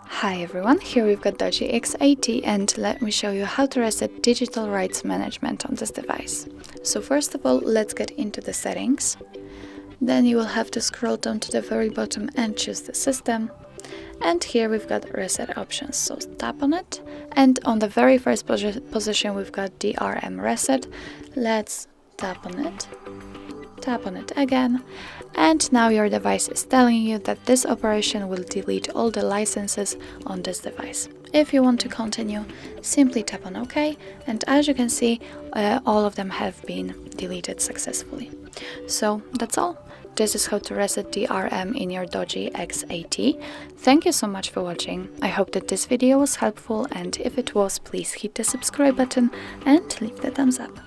Hi everyone, here we've got DOOGEE X80 and let me show you how to reset digital rights management on this device. So first of all, let's get into the settings. Then you will have to scroll down to the very bottom and choose the system. And here we've got reset options, so tap on it. And on the very first position we've got DRM reset. Let's tap on it. Tap on it again, and now your device is telling you that this operation will delete all the licenses on this device. If you want to continue, simply tap on OK, and as you can see, all of them have been deleted successfully. So that's all. This is how to reset DRM in your DOOGEE X80. Thank you so much for watching. I hope that this video was helpful, and if it was, please hit the subscribe button and leave the thumbs up.